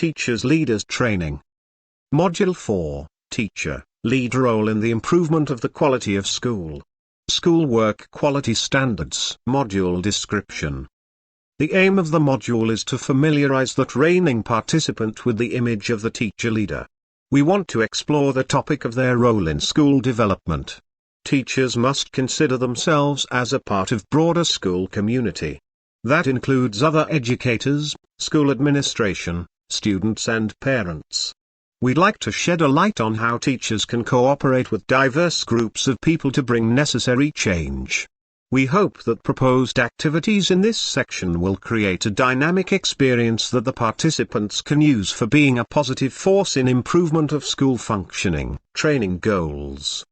Teachers Leaders Training. Module 4, Teacher, Lead Role in the Improvement of the Quality of School. Schoolwork Quality Standards. Module Description. The aim of the module is to familiarize the training participant with the image of the teacher leader. We want to explore the topic of their role in school development. Teachers must consider themselves as a part of broader school community. That includes other educators, school administration, students and parents. We'd like to shed a light on how teachers can cooperate with diverse groups of people to bring necessary change. We hope that proposed activities in this section will create a dynamic experience that the participants can use for being a positive force in improvement of school functioning. Training goals.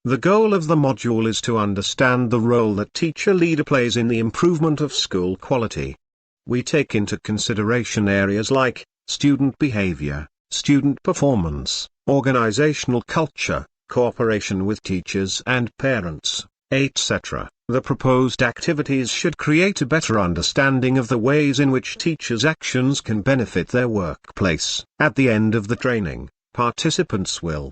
The goal of the module is to understand the role that teacher leader plays in the improvement of school quality. We take into consideration areas like student behavior, student performance, organizational culture, cooperation with teachers and parents, etc. The proposed activities should create a better understanding of the ways in which teachers' actions can benefit their workplace. At the end of the training, participants will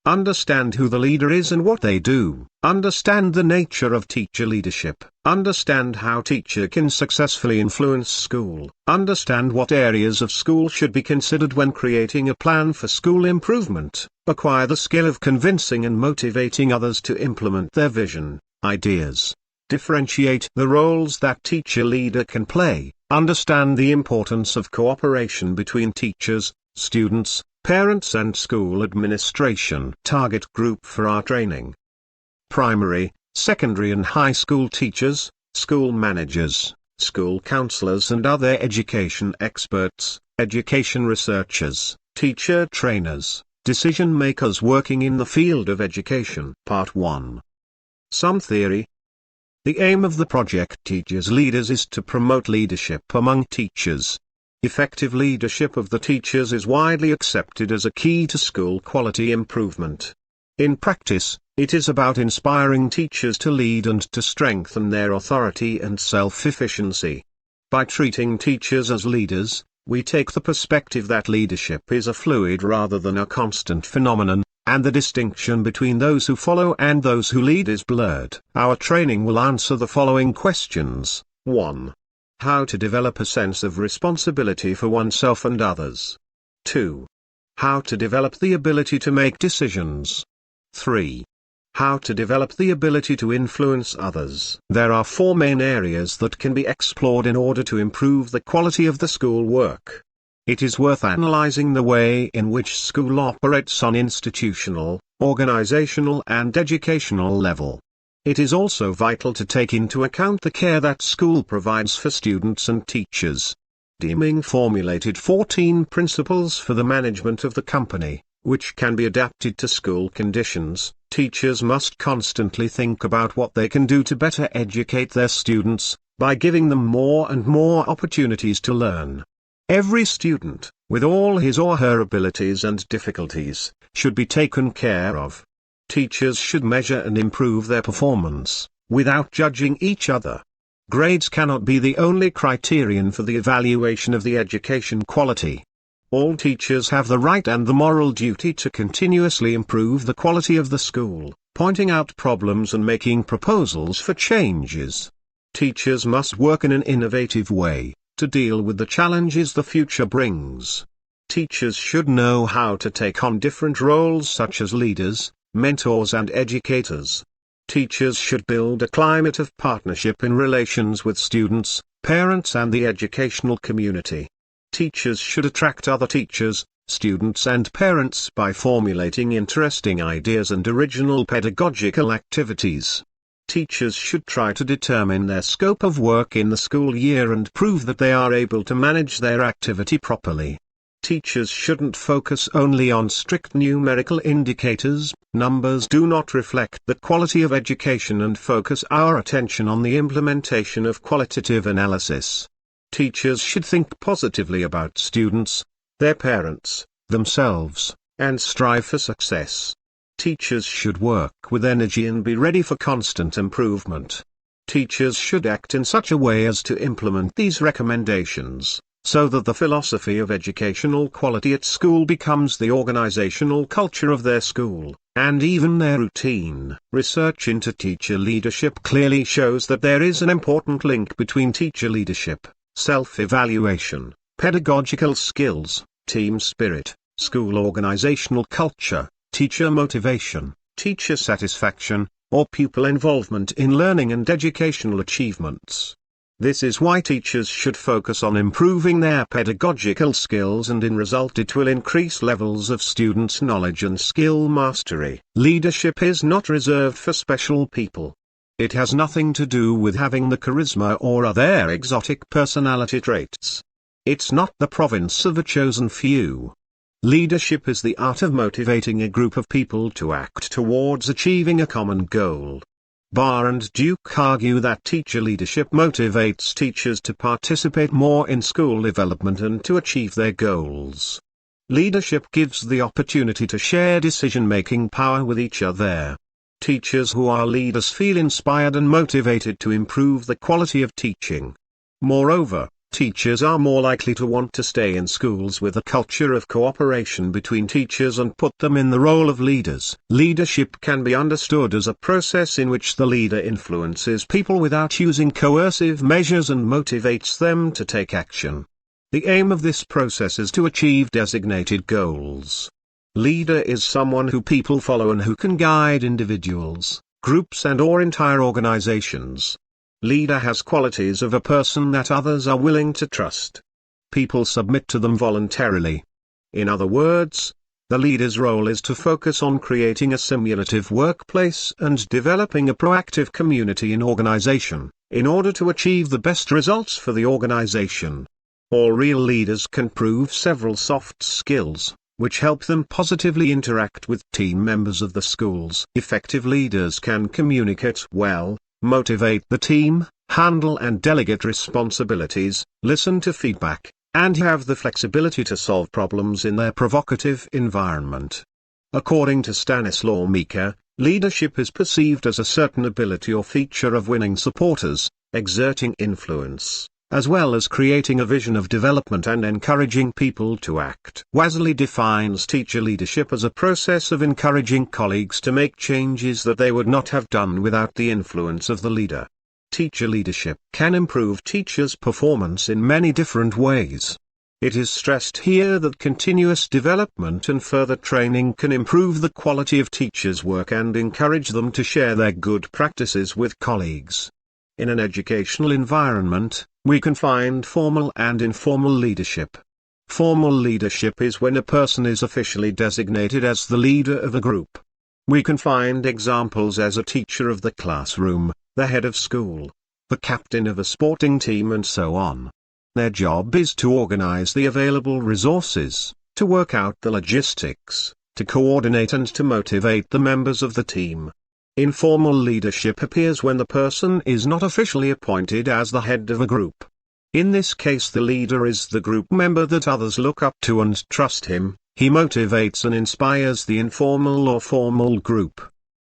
understand who the leader is and what they do, understand the nature of teacher leadership, understand how teacher can successfully influence school, understand what areas of school should be considered when creating a plan for school improvement, acquire the skill of convincing and motivating others to implement their vision, ideas, differentiate the roles that teacher leader can play, understand the importance of cooperation between teachers, students, parents and school administration. Target group for our training: primary, secondary and high school teachers, school managers, school counselors and other education experts, education researchers, teacher trainers, decision makers working in the field of education. Part 1. Some theory. The aim of the project Teachers Leaders is to promote leadership among teachers. Effective leadership of the teachers is widely accepted as a key to school quality improvement. In practice, it is about inspiring teachers to lead and to strengthen their authority and self-efficiency. By treating teachers as leaders, we take the perspective that leadership is a fluid rather than a constant phenomenon, and the distinction between those who follow and those who lead is blurred. Our training will answer the following questions. 1. How to develop a sense of responsibility for oneself and others. 2. How to develop the ability to make decisions. 3. How to develop the ability to influence others. There are 4 main areas that can be explored in order to improve the quality of the school work. It is worth analyzing the way in which school operates on institutional, organizational and educational level. It is also vital to take into account the care that school provides for students and teachers. Deming formulated 14 principles for the management of the company, which can be adapted to school conditions. Teachers must constantly think about what they can do to better educate their students, by giving them more and more opportunities to learn. Every student, with all his or her abilities and difficulties, should be taken care of. Teachers should measure and improve their performance, without judging each other. Grades cannot be the only criterion for the evaluation of the education quality. All teachers have the right and the moral duty to continuously improve the quality of the school, pointing out problems and making proposals for changes. Teachers must work in an innovative way, to deal with the challenges the future brings. Teachers should know how to take on different roles such as leaders, mentors and educators. Teachers should build a climate of partnership in relations with students, parents and the educational community. Teachers should attract other teachers, students and parents by formulating interesting ideas and original pedagogical activities. Teachers should try to determine their scope of work in the school year and prove that they are able to manage their activity properly. Teachers shouldn't focus only on strict numerical indicators. Numbers do not reflect the quality of education, and focus our attention on the implementation of qualitative analysis. Teachers should think positively about students, their parents, themselves, and strive for success. Teachers should work with energy and be ready for constant improvement. Teachers should act in such a way as to implement these recommendations. so that the philosophy of educational quality at school becomes the organizational culture of their school, and even their routine. Research into teacher leadership clearly shows that there is an important link between teacher leadership, self-evaluation, pedagogical skills, team spirit, school organizational culture, teacher motivation, teacher satisfaction, or pupil involvement in learning and educational achievements. This is why teachers should focus on improving their pedagogical skills, and in result it will increase levels of students' knowledge and skill mastery. Leadership is not reserved for special people. It has nothing to do with having the charisma or other exotic personality traits. It's not the province of a chosen few. Leadership is the art of motivating a group of people to act towards achieving a common goal. Barr and Duke argue that teacher leadership motivates teachers to participate more in school development and to achieve their goals. Leadership gives the opportunity to share decision-making power with each other. Teachers who are leaders feel inspired and motivated to improve the quality of teaching. Moreover, teachers are more likely to want to stay in schools with a culture of cooperation between teachers and put them in the role of leaders. Leadership can be understood as a process in which the leader influences people without using coercive measures and motivates them to take action. The aim of this process is to achieve designated goals. Leader is someone who people follow and who can guide individuals, groups and/or entire organizations. Leader has qualities of a person that others are willing to trust. People submit to them voluntarily. In other words, the leader's role is to focus on creating a simulative workplace and developing a proactive community in organization, in order to achieve the best results for the organization. All real leaders can prove several soft skills, which help them positively interact with team members of the schools. Effective leaders can communicate well, motivate the team, handle and delegate responsibilities, listen to feedback, and have the flexibility to solve problems in their provocative environment. According to Stanislaw Mika, leadership is perceived as a certain ability or feature of winning supporters, exerting influence, as well as creating a vision of development and encouraging people to act. Wasley defines teacher leadership as a process of encouraging colleagues to make changes that they would not have done without the influence of the leader. Teacher leadership can improve teachers' performance in many different ways. It is stressed here that continuous development and further training can improve the quality of teachers' work and encourage them to share their good practices with colleagues. In an educational environment, we can find formal and informal leadership. Formal leadership is when a person is officially designated as the leader of a group. We can find examples as a teacher of the classroom, the head of school, the captain of a sporting team and so on. Their job is to organize the available resources, to work out the logistics, to coordinate and to motivate the members of the team. Informal leadership appears when the person is not officially appointed as the head of a group. In this case, the leader is the group member that others look up to and trust him. He motivates and inspires the informal or formal group.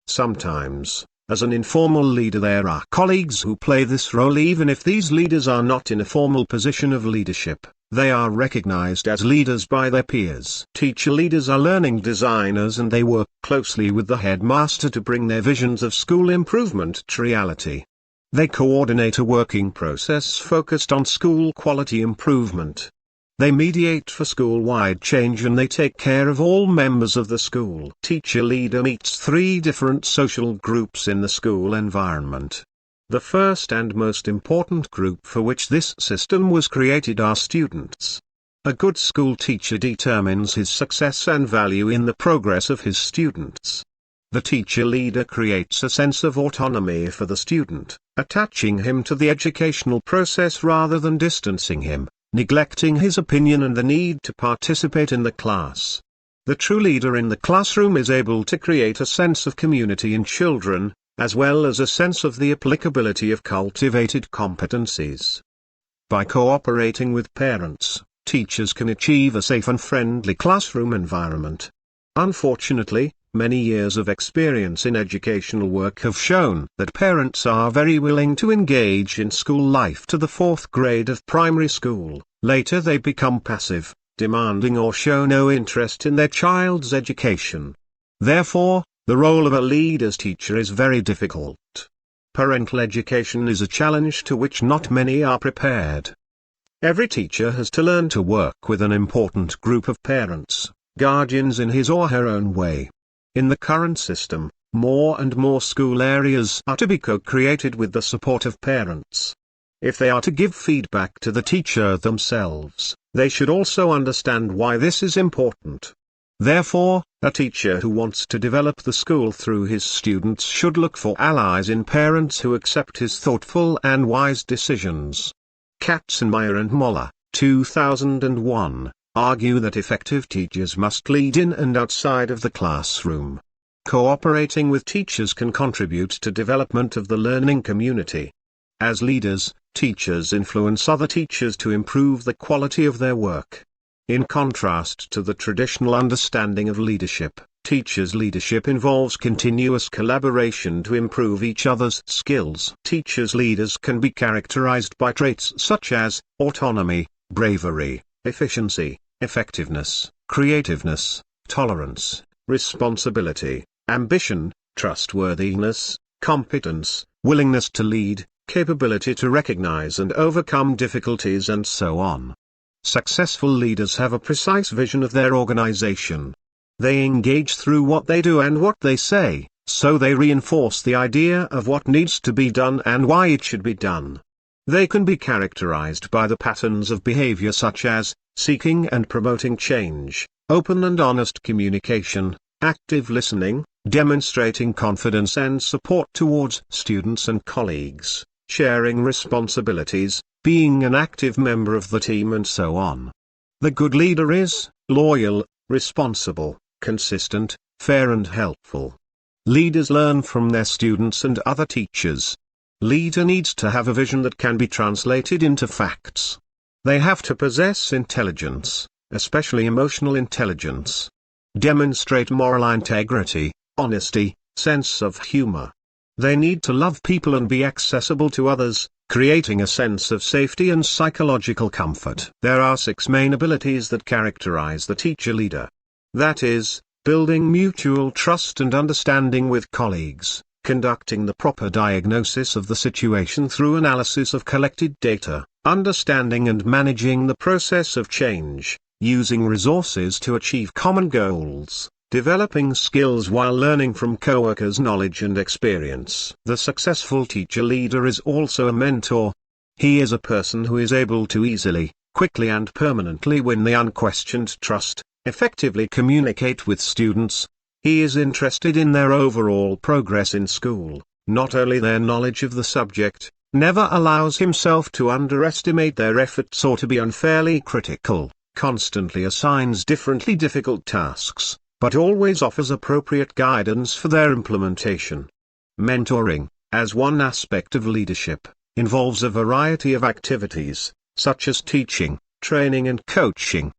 Sometimes, as an informal leader, there are colleagues who play this role even if these leaders are not in a formal position of leadership. They are recognized as leaders by their peers. Teacher leaders are learning designers and they work closely with the headmaster to bring their visions of school improvement to reality. They coordinate a working process focused on school quality improvement. They mediate for school-wide change and they take care of all members of the school. Teacher leader meets three different social groups in the school environment. The first and most important group for which this system was created are students. A good school teacher determines his success and value in the progress of his students. The teacher leader creates a sense of autonomy for the student, attaching him to the educational process rather than distancing him, neglecting his opinion and the need to participate in the class. The true leader in the classroom is able to create a sense of community in children, as well as a sense of the applicability of cultivated competencies. By cooperating with parents, teachers can achieve a safe and friendly classroom environment. Unfortunately, Many years of experience in educational work have shown that parents are very willing to engage in school life to the 4th grade of primary school. Later they become passive, demanding, or show no interest in their child's education. Therefore, the role of a leader's teacher is very difficult. Parental education is a challenge to which not many are prepared. Every teacher has to learn to work with an important group of parents, guardians in his or her own way. In the current system, more and more school areas are to be co-created with the support of parents. If they are to give feedback to the teacher themselves, they should also understand why this is important. Therefore, a teacher who wants to develop the school through his students should look for allies in parents who accept his thoughtful and wise decisions. Katzenmeier and Moller, 2001. Argue that effective teachers must lead in and outside of the classroom. Cooperating with teachers can contribute to development of the learning community. As leaders, teachers influence other teachers to improve the quality of their work. In contrast to the traditional understanding of leadership, teachers' leadership involves continuous collaboration to improve each other's skills. Teachers' leaders can be characterized by traits such as autonomy, bravery, efficiency, effectiveness, creativeness, tolerance, responsibility, ambition, trustworthiness, competence, willingness to lead, capability to recognize and overcome difficulties, and so on. Successful leaders have a precise vision of their organization. They engage through what they do and what they say, so they reinforce the idea of what needs to be done and why it should be done. They can be characterized by the patterns of behavior such as seeking and promoting change, open and honest communication, active listening, demonstrating confidence and support towards students and colleagues, sharing responsibilities, being an active member of the team, and so on. The good leader is loyal, responsible, consistent, fair and helpful. Leaders learn from their students and other teachers. Leader needs to have a vision that can be translated into facts. They have to possess intelligence, especially emotional intelligence. Demonstrate moral integrity, honesty, sense of humor. They need to love people and be accessible to others, creating a sense of safety and psychological comfort. There are 6 main abilities that characterize the teacher-leader. That is, building mutual trust and understanding with colleagues, conducting the proper diagnosis of the situation through analysis of collected data, understanding and managing the process of change, using resources to achieve common goals, developing skills while learning from coworkers' knowledge and experience. The successful teacher-leader is also a mentor. He is a person who is able to easily, quickly and permanently win the unquestioned trust, effectively communicate with students. He is interested in their overall progress in school, not only their knowledge of the subject, never allows himself to underestimate their efforts or to be unfairly critical, constantly assigns differently difficult tasks, but always offers appropriate guidance for their implementation. Mentoring, as one aspect of leadership, involves a variety of activities, such as teaching, training and coaching.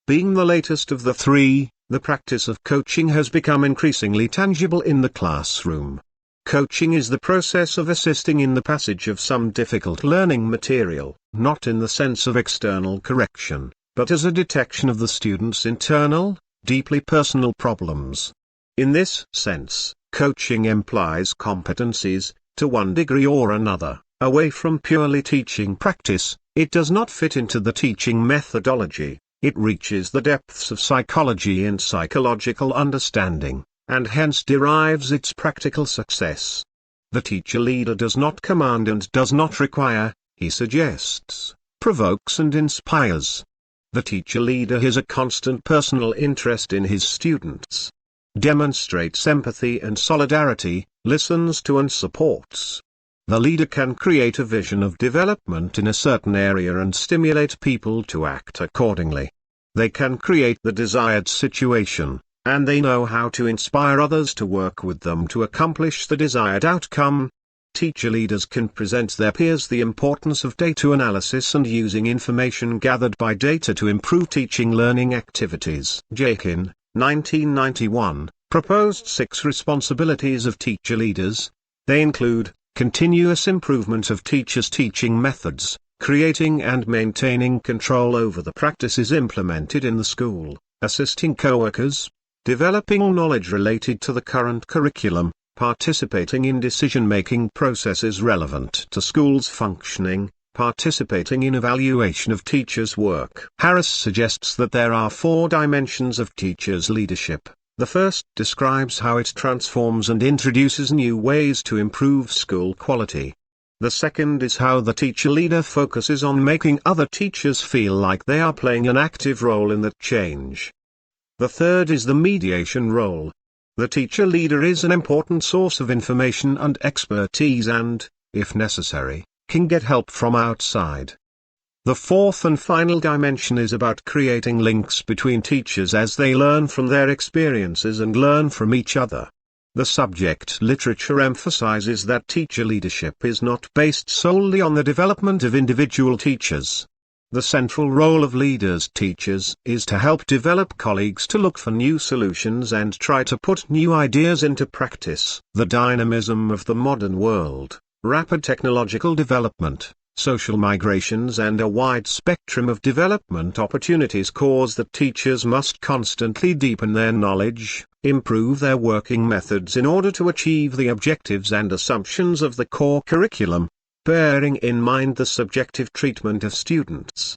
Being the latest of the 3, the practice of coaching has become increasingly tangible in the classroom. Coaching is the process of assisting in the passage of some difficult learning material, not in the sense of external correction, but as a detection of the student's internal, deeply personal problems. In this sense, coaching implies competencies, to one degree or another, away from purely teaching practice. It does not fit into the teaching methodology. It reaches the depths of psychology and psychological understanding, and hence derives its practical success. The teacher-leader does not command and does not require, he suggests, provokes and inspires. The teacher-leader has a constant personal interest in his students, demonstrates empathy and solidarity, listens to and supports. The leader can create a vision of development in a certain area and stimulate people to act accordingly. They can create the desired situation, and they know how to inspire others to work with them to accomplish the desired outcome. Teacher leaders can present their peers the importance of data analysis and using information gathered by data to improve teaching learning activities. Jakin, 1991, Proposed 6 responsibilities of teacher leaders. They include continuous improvement of teachers' teaching methods, creating and maintaining control over the practices implemented in the school, assisting co-workers, developing knowledge related to the current curriculum, participating in decision-making processes relevant to school's functioning, participating in evaluation of teachers' work. Harris suggests that there are 4 dimensions of teachers' leadership. The first describes how it transforms and introduces new ways to improve school quality. The second is how the teacher leader focuses on making other teachers feel like they are playing an active role in that change. The third is the mediation role. The teacher leader is an important source of information and expertise and, if necessary, can get help from outside. The fourth and final dimension is about creating links between teachers as they learn from their experiences and learn from each other. The subject literature emphasizes that teacher leadership is not based solely on the development of individual teachers. The central role of leaders-teachers is to help develop colleagues to look for new solutions and try to put new ideas into practice. The dynamism of the modern world, rapid technological development, social migrations and a wide spectrum of development opportunities cause that teachers must constantly deepen their knowledge, improve their working methods in order to achieve the objectives and assumptions of the core curriculum, bearing in mind the subjective treatment of students.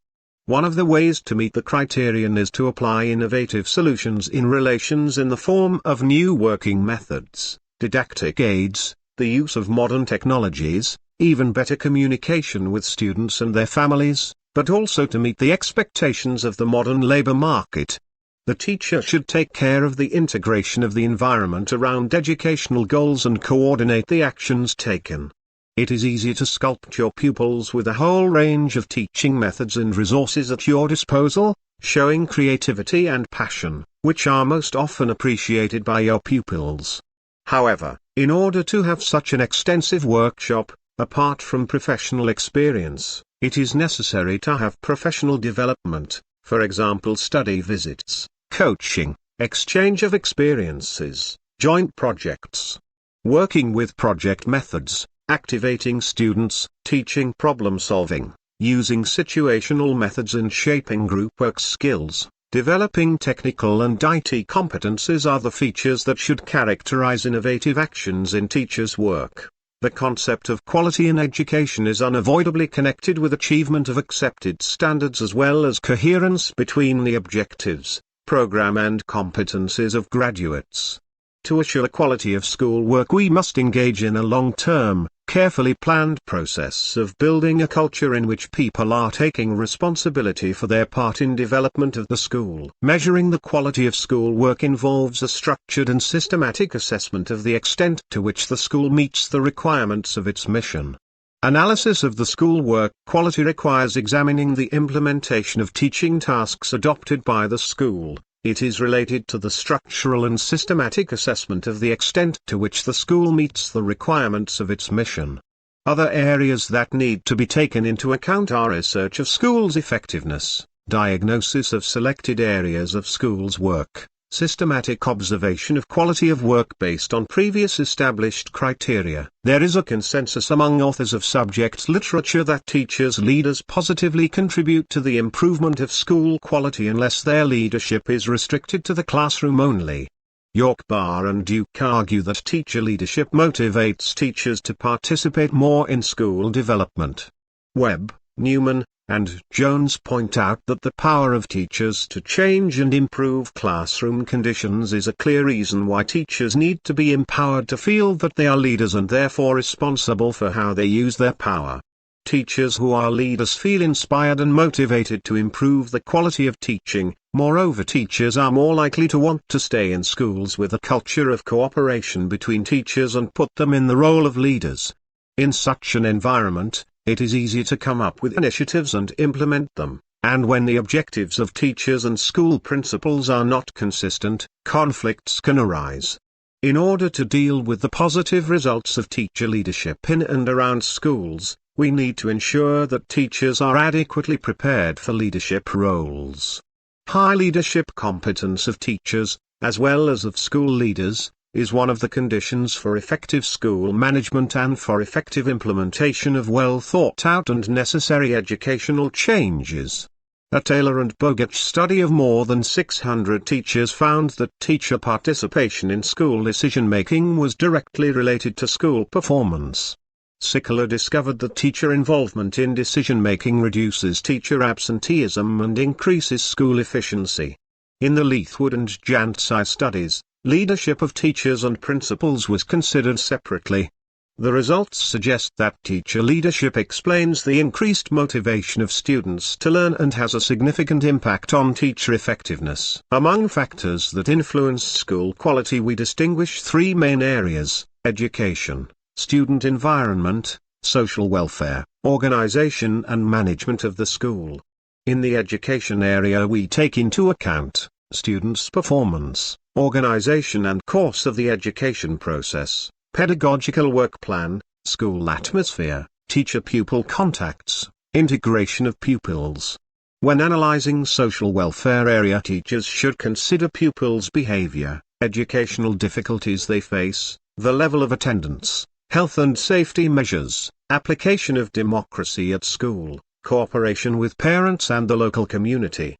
One of the ways to meet the criterion is to apply innovative solutions in relations in the form of new working methods, didactic aids, the use of modern technologies, even better communication with students and their families, but also to meet the expectations of the modern labor market. The teacher should take care of the integration of the environment around educational goals and coordinate the actions taken. It is easier to sculpt your pupils with a whole range of teaching methods and resources at your disposal, showing creativity and passion, which are most often appreciated by your pupils. However, in order to have such an extensive workshop, apart from professional experience, it is necessary to have professional development, for example study visits, coaching, exchange of experiences, joint projects. Working with project methods, activating students, teaching problem solving, using situational methods and shaping group work skills, developing technical and IT competencies are the features that should characterize innovative actions in teachers' work. The concept of quality in education is unavoidably connected with achievement of accepted standards as well as coherence between the objectives, program and competencies of graduates. To assure quality of school work we must engage in a long-term, carefully planned process of building a culture in which people are taking responsibility for their part in development of the school. Measuring the quality of school work involves a structured and systematic assessment of the extent to which the school meets the requirements of its mission. Analysis of the school work quality requires examining the implementation of teaching tasks adopted by the school. It is related to the structural and systematic assessment of the extent to which the school meets the requirements of its mission. Other areas that need to be taken into account are research of schools' effectiveness, diagnosis of selected areas of schools' work, systematic observation of quality of work based on previous established criteria. There is a consensus among authors of subject literature that teachers' leaders positively contribute to the improvement of school quality unless their leadership is restricted to the classroom only. York, Barr and Duke argue that teacher leadership motivates teachers to participate more in school development. Webb, Newman, and Jones point out that the power of teachers to change and improve classroom conditions is a clear reason why teachers need to be empowered to feel that they are leaders and therefore responsible for how they use their power. Teachers who are leaders feel inspired and motivated to improve the quality of teaching. Moreover, teachers are more likely to want to stay in schools with a culture of cooperation between teachers and put them in the role of leaders. In such an environment, it is easier to come up with initiatives and implement them, and when the objectives of teachers and school principals are not consistent, conflicts can arise. In order to deal with the positive results of teacher leadership in and around schools, we need to ensure that teachers are adequately prepared for leadership roles. High leadership competence of teachers, as well as of school leaders, is one of the conditions for effective school management and for effective implementation of well thought out and necessary educational changes. A Taylor and Bogach study of more than 600 teachers found that teacher participation in school decision-making was directly related to school performance. Sickler discovered that teacher involvement in decision-making reduces teacher absenteeism and increases school efficiency. In the Leithwood and Jantzai studies, leadership of teachers and principals was considered separately. The results suggest that teacher leadership explains the increased motivation of students to learn and has a significant impact on teacher effectiveness. Among factors that influence school quality, we distinguish three main areas: education, student environment, social welfare, organization and management of the school. In the education area, we take into account students' performance, organization and course of the education process, pedagogical work plan, school atmosphere, teacher-pupil contacts, integration of pupils. When analyzing social welfare area, teachers should consider pupils' behavior, educational difficulties they face, the level of attendance, health and safety measures, application of democracy at school, cooperation with parents and the local community.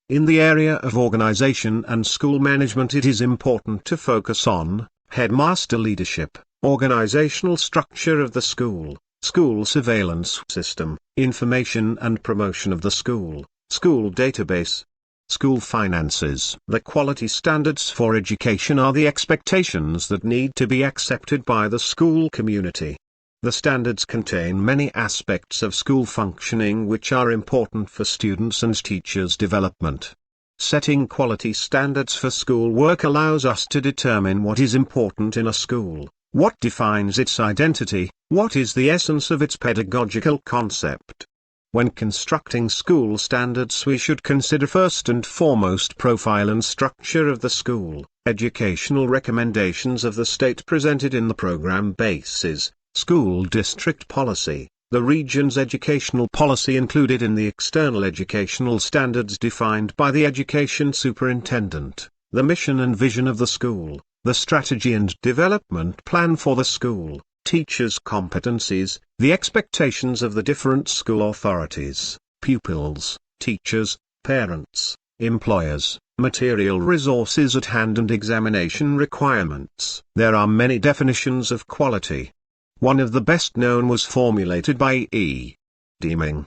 In the area of organization and school management, it is important to focus on headmaster leadership, organizational structure of the school, school surveillance system, information and promotion of the school, school database, school finances. The quality standards for education are the expectations that need to be accepted by the school community. The standards contain many aspects of school functioning which are important for students' and teachers' development. Setting quality standards for school work allows us to determine what is important in a school, what defines its identity, what is the essence of its pedagogical concept. When constructing school standards, we should consider first and foremost profile and structure of the school, educational recommendations of the state presented in the program bases, school district policy, the region's educational policy included in the external educational standards defined by the education superintendent, the mission and vision of the school, the strategy and development plan for the school, teachers' competencies, the expectations of the different school authorities, pupils, teachers, parents, employers, material resources at hand and examination requirements. There are many definitions of quality. One of the best known was formulated by E. Deming.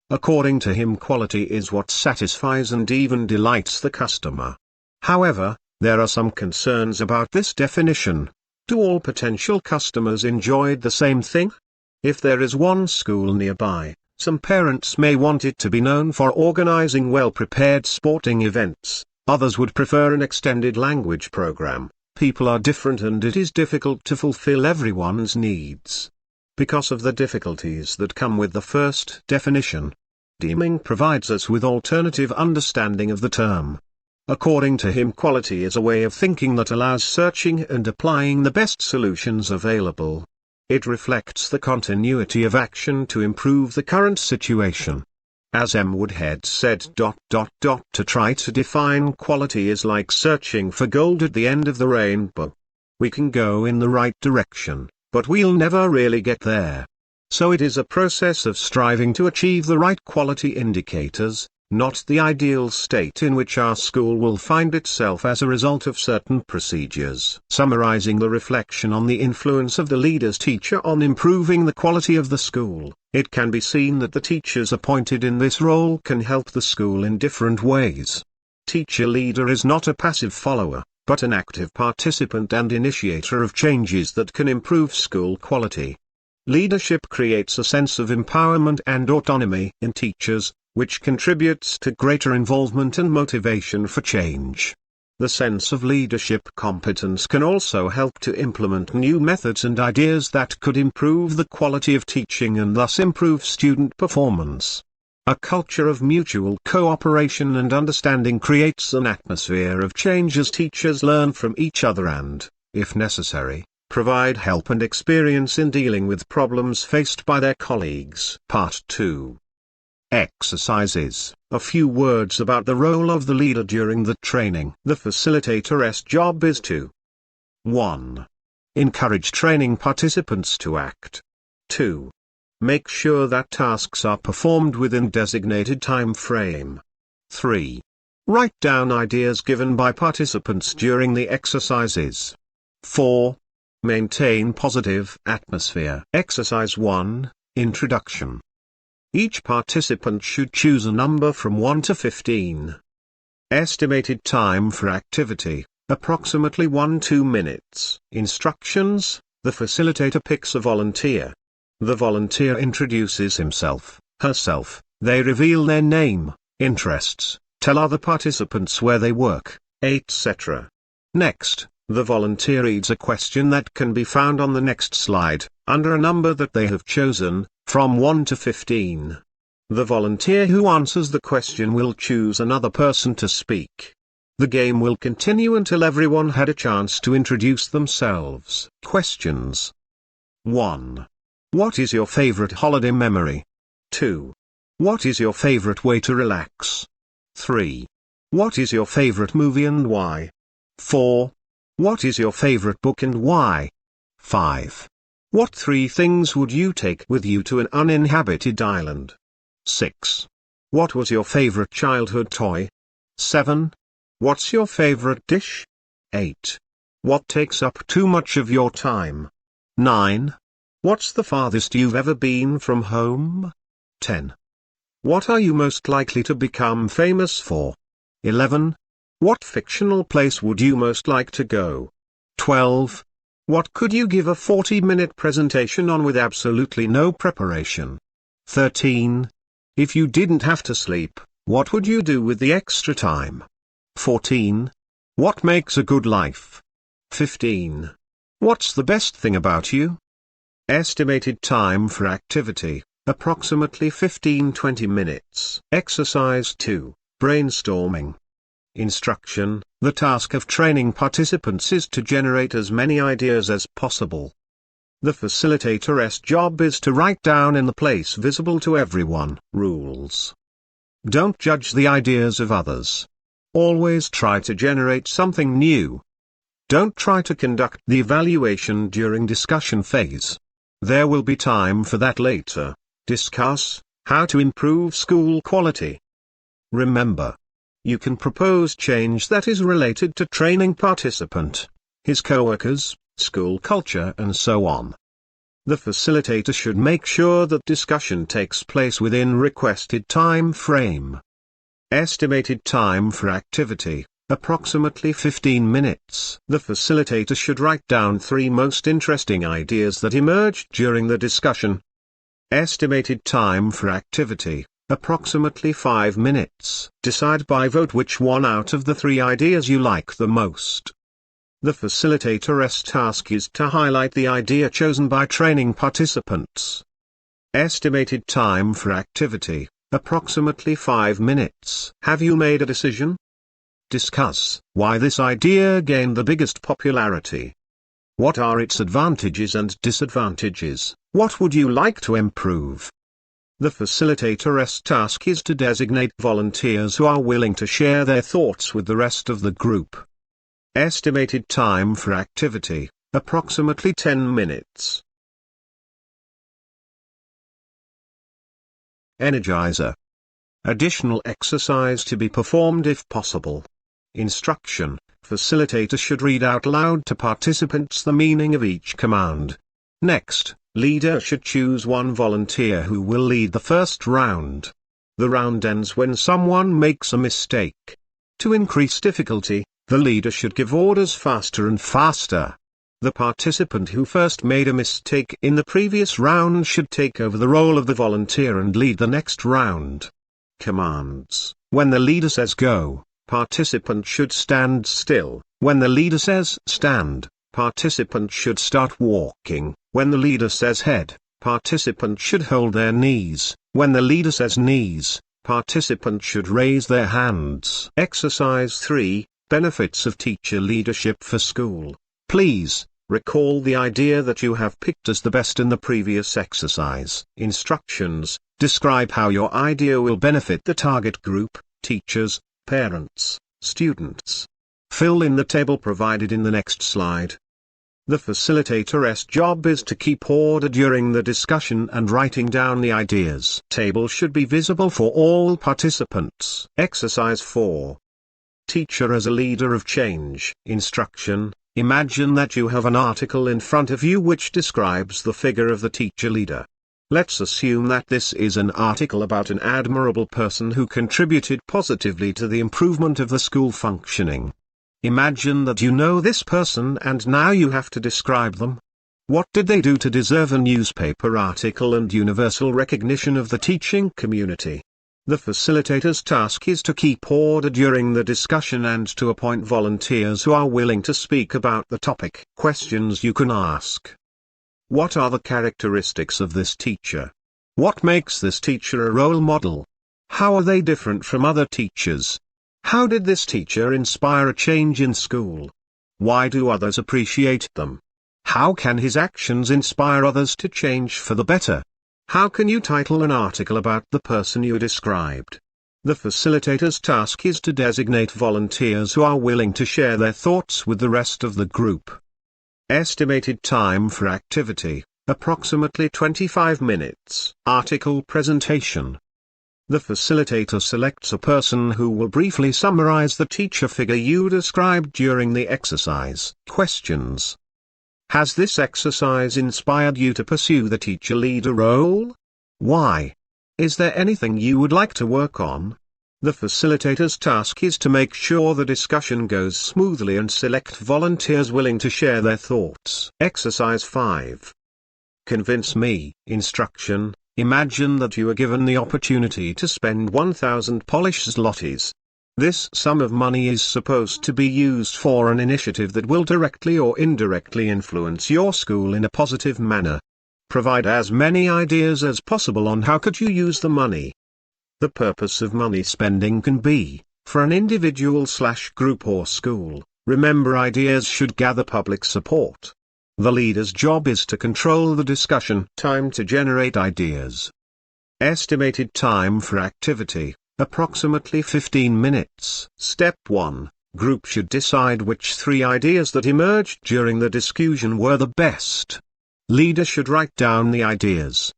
According to him, quality is what satisfies and even delights the customer. However, there are some concerns about this definition. Do all potential customers enjoy the same thing? If there is one school nearby, some parents may want it to be known for organizing well-prepared sporting events, others would prefer an extended language program. People are different and it is difficult to fulfill everyone's needs. Because of the difficulties that come with the first definition, Deming provides us with alternative understanding of the term. According to him, quality is a way of thinking that allows searching and applying the best solutions available. It reflects the continuity of action to improve the current situation. As M. Woodhead said, to try to define quality is like searching for gold at the end of the rainbow. We can go in the right direction, but we'll never really get there. So it is a process of striving to achieve the right quality indicators, not the ideal state in which our school will find itself as a result of certain procedures. Summarizing the reflection on the influence of the leader's teacher on improving the quality of the school, it can be seen that the teachers appointed in this role can help the school in different ways. Teacher leader is not a passive follower, but an active participant and initiator of changes that can improve school quality. Leadership creates a sense of empowerment and autonomy in teachers, which contributes to greater involvement and motivation for change. The sense of leadership competence can also help to implement new methods and ideas that could improve the quality of teaching and thus improve student performance. A culture of mutual cooperation and understanding creates an atmosphere of change as teachers learn from each other and, if necessary, provide help and experience in dealing with problems faced by their colleagues. Part 2. Exercises. A few words about the role of the leader during the training. The facilitator's job is to 1. Encourage training participants to act. 2. Make sure that tasks are performed within designated time frame. 3. Write down ideas given by participants during the exercises. 4. Maintain positive atmosphere. Exercise 1, Introduction. Each participant should choose a number from 1 to 15. Estimated time for activity, approximately 1–2 minutes. Instructions: the facilitator picks a volunteer. The volunteer introduces himself, herself, they reveal their name, interests, tell other participants where they work, etc. Next, the volunteer reads a question that can be found on the next slide, under a number that they have chosen, from 1 to 15. The volunteer who answers the question will choose another person to speak. The game will continue until everyone had a chance to introduce themselves. Questions. 1. What is your favorite holiday memory? 2. What is your favorite way to relax? 3. What is your favorite movie and why? 4. What is your favorite book and why? 5. What 3 things would you take with you to an uninhabited island? 6. What was your favorite childhood toy? 7. What's your favorite dish? 8. What takes up too much of your time? 9. What's the farthest you've ever been from home? 10. What are you most likely to become famous for? 11. What fictional place would you most like to go? 12. What could you give a 40-minute presentation on with absolutely no preparation? 13. If you didn't have to sleep, what would you do with the extra time? 14. What makes a good life? 15. What's the best thing about you? Estimated time for activity, approximately 15–20 minutes. Exercise 2, Brainstorming. Instruction: the task of training participants is to generate as many ideas as possible. The facilitator's job is to write down in the place visible to everyone. Rules: don't judge the ideas of others. Always try to generate something new. Don't try to conduct the evaluation during discussion phase. There will be time for that later. Discuss how to improve school quality. Remember, you can propose change that is related to training participant, his coworkers, school culture and so on. The facilitator should make sure that discussion takes place within requested time frame. Estimated time for activity, approximately 15 minutes. The facilitator should write down 3 most interesting ideas that emerged during the discussion. Estimated time for activity, approximately 5 minutes. Decide by vote which one out of the 3 ideas you like the most. The facilitator's task is to highlight the idea chosen by training participants. Estimated time for activity, approximately 5 minutes. Have you made a decision? Discuss why this idea gained the biggest popularity. What are its advantages and disadvantages? What would you like to improve? The facilitator's task is to designate volunteers who are willing to share their thoughts with the rest of the group. Estimated time for activity, approximately 10 minutes. Energizer. Additional exercise to be performed if possible. Instruction: facilitator should read out loud to participants the meaning of each command. Next, leader should choose one volunteer who will lead the first round. The round ends when someone makes a mistake. To increase difficulty, the leader should give orders faster and faster. The participant who first made a mistake in the previous round should take over the role of the volunteer and lead the next round. Commands: when the leader says go, participant should stand still. When the leader says stand, participant should start walking. When the leader says head, participant should hold their knees. When the leader says knees, participant should raise their hands. Exercise 3, Benefits of teacher leadership for school. Please, Recall the idea that you have picked as the best in the previous exercise. Instructions: describe how your idea will benefit the target group, teachers, parents, students. Fill in the table provided in the next slide. The facilitator's job is to keep order during the discussion and writing down the ideas. Table should be visible for all participants. Exercise 4. Teacher as a leader of change. Instruction: imagine that you have an article in front of you which describes the figure of the teacher leader. Let's assume that this is an article about an admirable person who contributed positively to the improvement of the school functioning. Imagine that you know this person and now you have to describe them. What did they do to deserve a newspaper article and universal recognition of the teaching community? The facilitator's task is to keep order during the discussion and to appoint volunteers who are willing to speak about the topic. Questions you can ask: what are the characteristics of this teacher? What makes this teacher a role model? How are they different from other teachers? How did this teacher inspire a change in school? Why do others appreciate them? How can his actions inspire others to change for the better? How can you title an article about the person you described? The facilitator's task is to designate volunteers who are willing to share their thoughts with the rest of the group. Estimated time for activity: approximately 25 minutes. Article presentation. The facilitator selects a person who will briefly summarize the teacher figure you described during the exercise. Questions: has this exercise inspired you to pursue the teacher leader role? Why? Is there anything you would like to work on? The facilitator's task is to make sure the discussion goes smoothly and select volunteers willing to share their thoughts. Exercise 5. Convince me. Instruction: imagine that you are given the opportunity to spend 1,000 Polish zlotys. This sum of money is supposed to be used for an initiative that will directly or indirectly influence your school in a positive manner. Provide as many ideas as possible on how could you use the money. The purpose of money spending can be, for an individual/group or school. Remember, ideas should gather public support. The leader's job is to control the discussion. Time to generate ideas. Estimated time for activity: approximately 15 minutes. Step 1. Group should decide which 3 ideas that emerged during the discussion were the best. Leader should write down the ideas.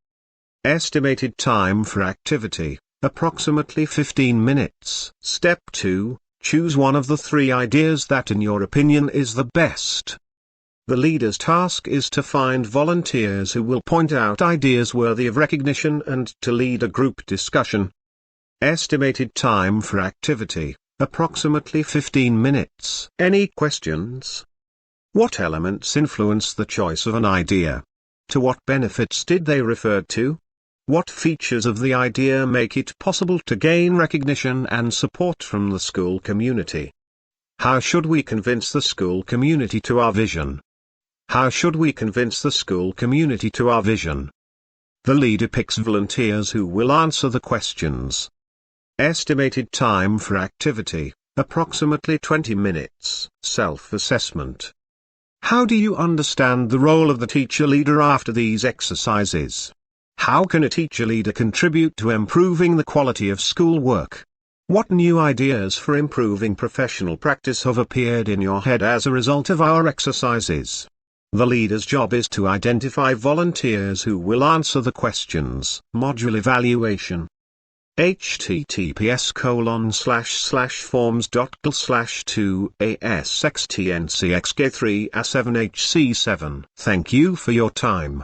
Estimated time for activity: approximately 15 minutes. Step 2. Choose one of the 3 ideas that in your opinion is the best. The leader's task is to find volunteers who will point out ideas worthy of recognition and to lead a group discussion. Estimated time for activity: approximately 15 minutes. Any questions? What elements influence the choice of an idea? To what benefits did they refer to? What features of the idea make it possible to gain recognition and support from the school community? How should we convince the school community to our vision? How should we convince the school community to our vision? The leader picks volunteers who will answer the questions. Estimated time for activity: approximately 20 minutes. Self-assessment. How do you understand the role of the teacher leader after these exercises? How can a teacher leader contribute to improving the quality of school work? What new ideas for improving professional practice have appeared in your head as a result of our exercises? The leader's job is to identify volunteers who will answer the questions. Module evaluation. https://forms.gl/2asxtncxk3a7hc7. Thank you for your time.